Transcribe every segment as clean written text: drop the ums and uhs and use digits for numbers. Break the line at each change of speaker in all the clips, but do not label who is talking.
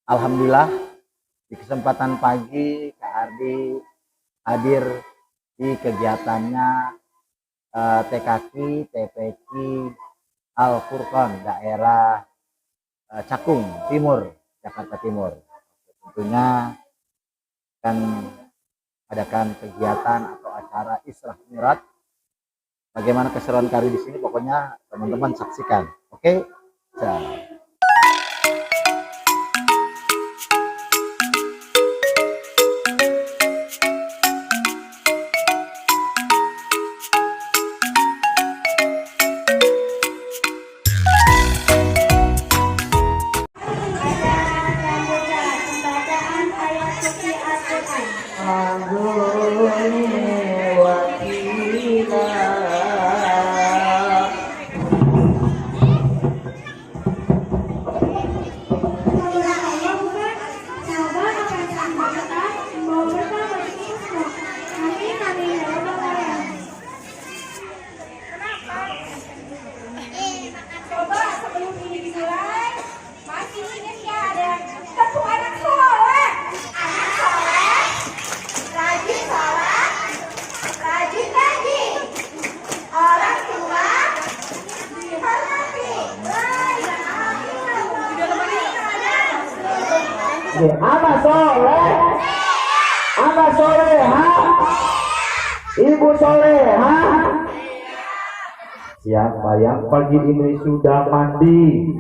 Alhamdulillah di kesempatan pagi Kak Ardi hadir di kegiatannya TKQ TPQ Al Furqon daerah Cakung Timur, Jakarta Timur. Tentunya akan adakan kegiatan atau acara Isra Mi'raj. Bagaimana keseruan kari di sini, pokoknya teman-teman saksikan. Oke,
anak soleh, anak soleha, ibu soleha. Siapa yang pagi ini sudah mandi?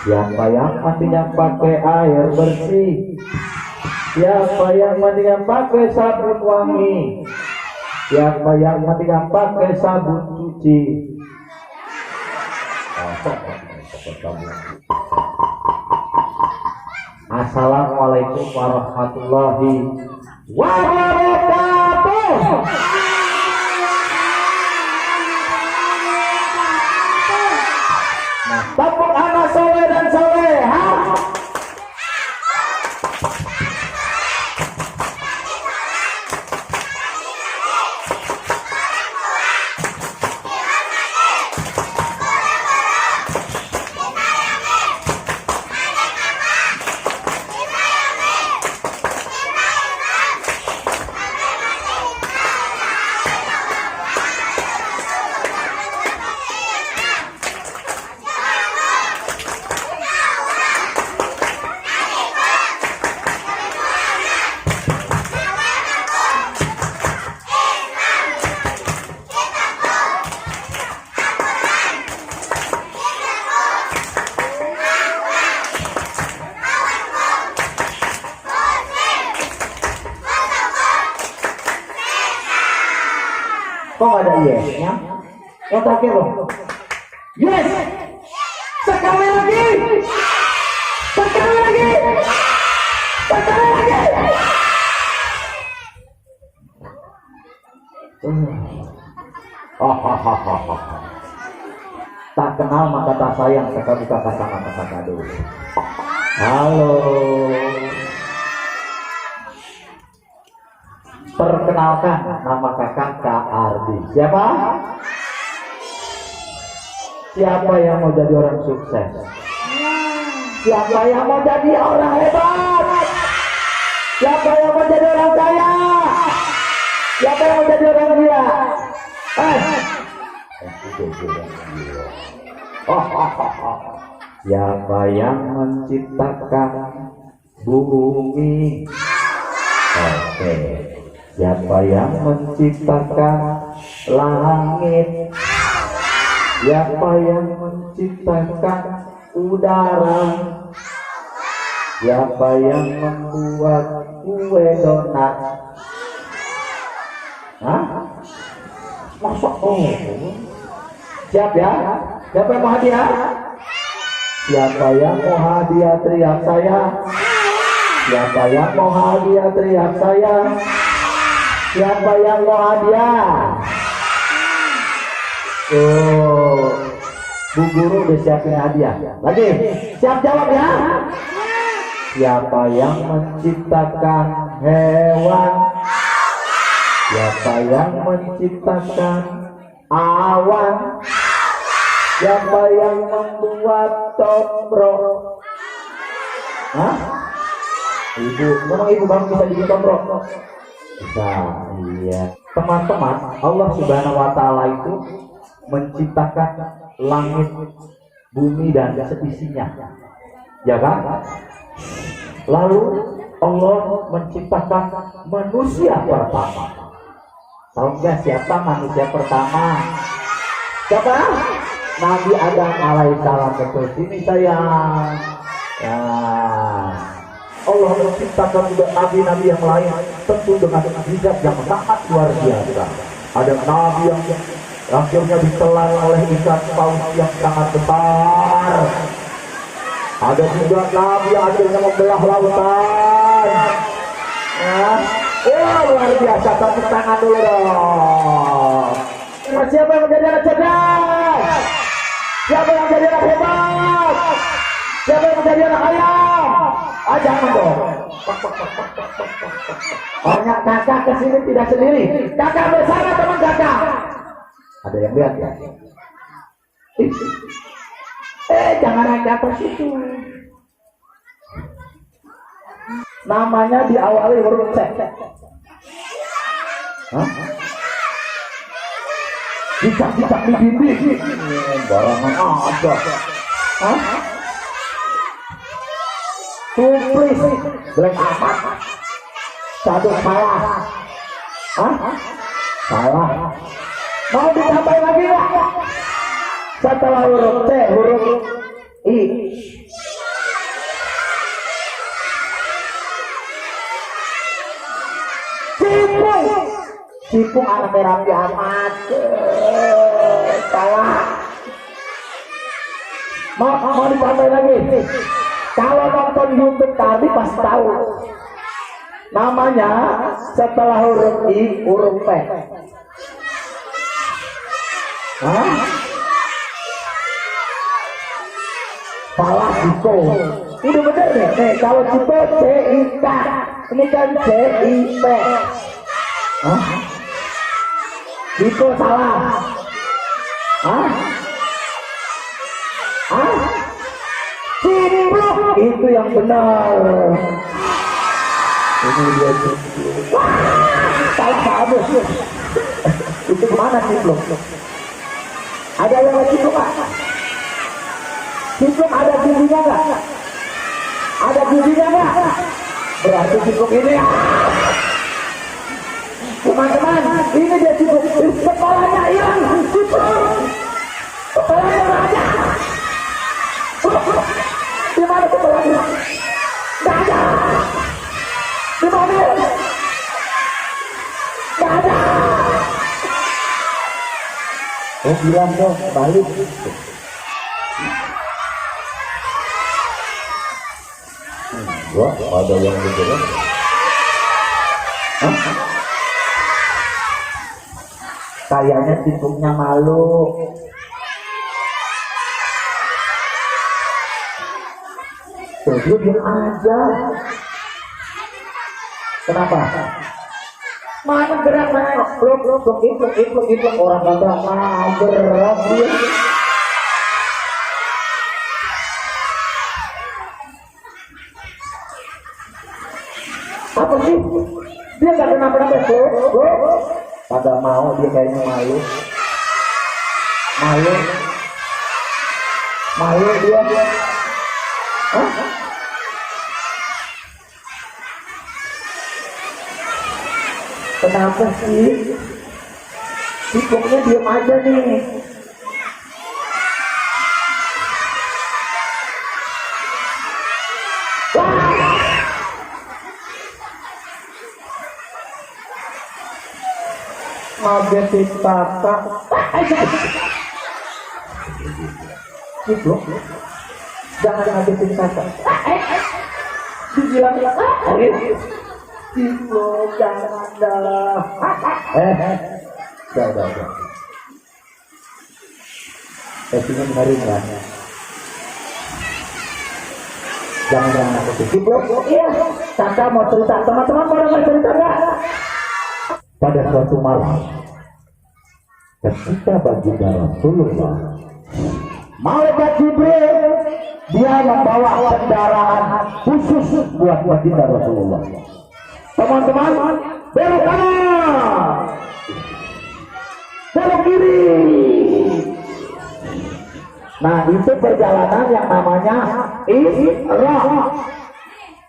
Siapa yang mandinya pakai air bersih? Siapa yang mandinya pakai sabun wangi? Siapa yang mandinya pakai sabun cuci? Assalamualaikum warahmatullahi wabarakatuh. Nah, tepuk anak soleh dan soleha. Kok ada yesnya? Yang terakhir loh. Yes! Sekali lagi! Sekali lagi! Sekali lagi! Tak kenal maka tak sayang, kakak buka kacamata dulu. Halo. Perkenalkan, nama kakak Kak Ardi. Siapa? Siapa yang mau jadi orang sukses? Siapa yang mau jadi orang hebat? Siapa yang mau jadi orang kaya? Siapa yang mau jadi orang gila? Siapa yang menciptakan bumi? Oke. Siapa yang menciptakan langit? Siapa yang menciptakan udara? Siapa yang membuat kue donat? Hah? Masuk siap ya? Siapa yang mau hadiah? Siapa yang mau hadiah teriak saya? Siapa yang mau hadiah teriak saya? Siapa yang mau hadiah? Bu guru udah siapin hadiah. Lagi, siap jawab ya? Siapa yang menciptakan hewan? Siapa yang menciptakan awan? Siapa yang membuat tombrong? Hah? Ibu, memang ibu kamu bisa bikin kontrol? Bisa, iya. Teman-teman, Allah Subhanahu wa Ta'ala itu menciptakan langit, bumi, dan seisinya, ya kan? Lalu Allah menciptakan manusia pertama. Tahu nggak siapa manusia pertama? Siapa? Nabi Adam alaihissalam. Betul, sini sayang. Ya. Allah menciptakan juga nabi-nabi yang lain, tentu dengan mukjizat yang sangat luar biasa. Ada nabi yang akhirnya ditelan oleh ikan paus yang sangat besar. Ada juga nabi yang akhirnya membelah lautan. Ya. Luar biasa, tepuk tangan dulu dong. Siapa yang menjadi anak cerdas? Siapa yang menjadi anak hebat? Siapa yang menjadi anak ayam? Jangan dong. Banyak kakak kesini tidak sendiri. Kakak bersama teman kakak. Ada yang lihat ya? Jangan naik ke atas itu. Namanya diawali huruf C. Hah? Cicak-cicak di dinding. Barangan ada. Hah? Tulis blank amat. Satu salah. Hah? Salah. Mau ditambahin lagi nggak? Setelah huruf C, huruf I. Cipung anak rapi amat. Salah. Mau ditambahin lagi. Kalau nonton YouTube tadi pasti tahu. Namanya setelah huruf I, huruf P. Hah? Salah Ciko. Udah bener deh. Kalau Ciko C-I-K. Ini kan C-I-P. Hah? Ciko salah. Hah? Hah? Cipluk itu yang benar. Ini dia Cipluk. Salah kamu. Itu kemana Cipluk? Ada yang lagi Cipluk nggak? Cipluk ada giginya nggak? Ada giginya nggak? Berarti Cipluk ini. Teman-teman, ini dia Cipluk. Kepalanya hilang. Cipluk. Kepalanya raja. Di mana kepalanya? Nggak ada. Di mobil. Nggak ada. Oh bilang dong, balik. Wah, ada yang begitu. Hah? Kayaknya Cipluknya malu. Tuh, diam aja. Kenapa? Mana gerak mana? Blok orang kagak mau gerak dia. Apa sih? Dia nggak kenapa-napa tuh. Kagak mau, dia kayaknya malu. Malu dia. Hah? Kenapa sih? Cipluknya diam aja nih. Ngagetin kakak. Cipluk, jangan ngagetin kakak. Dibilang Cipluk, jangan dah. Udah. Pastinya benerin kan? Jangan ngagetin Cipluk. Iya, kakak mau cerita. Teman-teman mau cerita nggak? Pada suatu malam, ketika baginda Rasulullah Malaikat Jibril Dia membawa kendaraan khusus buat baginda Rasulullah. Teman-teman, belok kanan, belok kiri. Nah, itu perjalanan yang namanya Isra.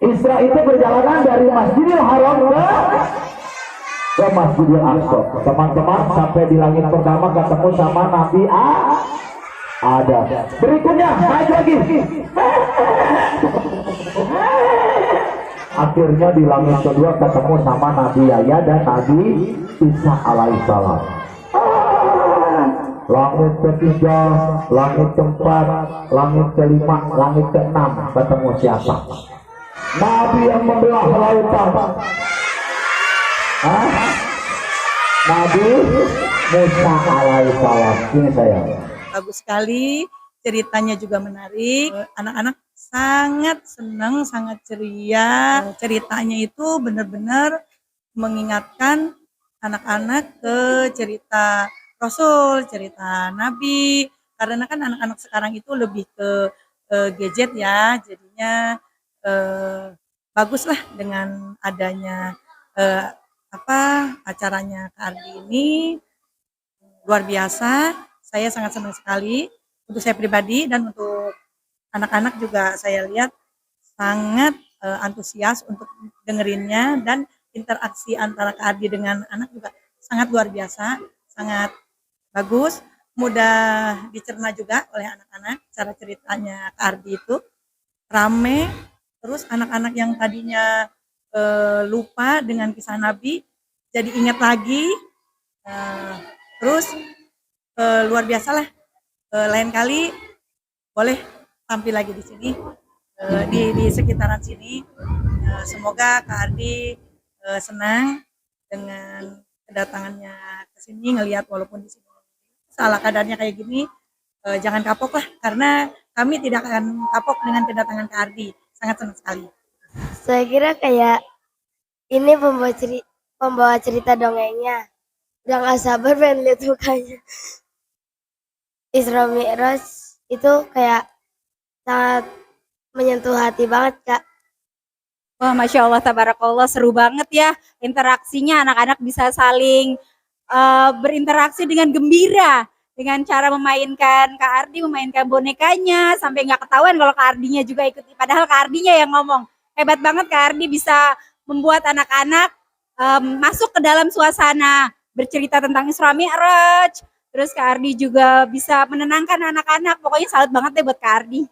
Isra itu perjalanan dari Masjidil Haram ke Masjidil Aqsa. Teman-teman, sampai di langit pertama ketemu sama Nabi Adam. Berikutnya naik lagi. Akhirnya di langit kedua ketemu sama Nabi Yahya dan Nabi Isa alaihissalam. Langit ketiga, langit keempat, langit kelima, langit keenam ketemu siapa? Nabi yang membelah lautan. Nabi Musa alaihissalam. Ini saya.
Bagus sekali, ceritanya juga menarik. Anak-anak sangat senang, sangat ceria. Ceritanya itu benar-benar mengingatkan anak-anak ke cerita Rasul, cerita Nabi. Karena kan anak-anak sekarang itu lebih ke gadget ya, jadinya baguslah dengan adanya acaranya Kak Ardi ini luar biasa. Saya sangat senang sekali untuk saya pribadi dan untuk anak-anak juga saya lihat sangat antusias untuk dengerinnya, dan interaksi antara Kak Ardi dengan anak juga sangat luar biasa, sangat bagus, mudah dicerna juga oleh anak-anak. Cara ceritanya Kak Ardi itu rame, terus anak-anak yang tadinya lupa dengan kisah Nabi jadi ingat lagi, terus luar biasa lah. Lain kali boleh tampil lagi di sini, di sekitaran sini. Semoga Kak Ardi senang dengan kedatangannya ke sini, ngelihat walaupun di sini salah kadarnya kayak gini, jangan kapok lah, karena kami tidak akan kapok dengan kedatangan Kak Ardi. Sangat senang sekali.
Saya kira kayak ini pembawa cerita dongengnya. Udah gak sabar pengen lihat mukanya. Isra Mi'raj itu kayak sangat menyentuh hati banget, Kak.
Wah, Masya Allah, tabarakallah, seru banget ya interaksinya. Anak-anak bisa saling berinteraksi dengan gembira dengan cara memainkan Kak Ardi, memainkan bonekanya sampai nggak ketahuan kalau Kak Ardinya juga ikut. Padahal Kak Ardinya yang ngomong. Hebat banget Kak Ardi bisa membuat anak-anak masuk ke dalam suasana bercerita tentang Isra Mi'raj. Terus Kak Ardi juga bisa menenangkan anak-anak. Pokoknya salut banget deh buat Kak Ardi.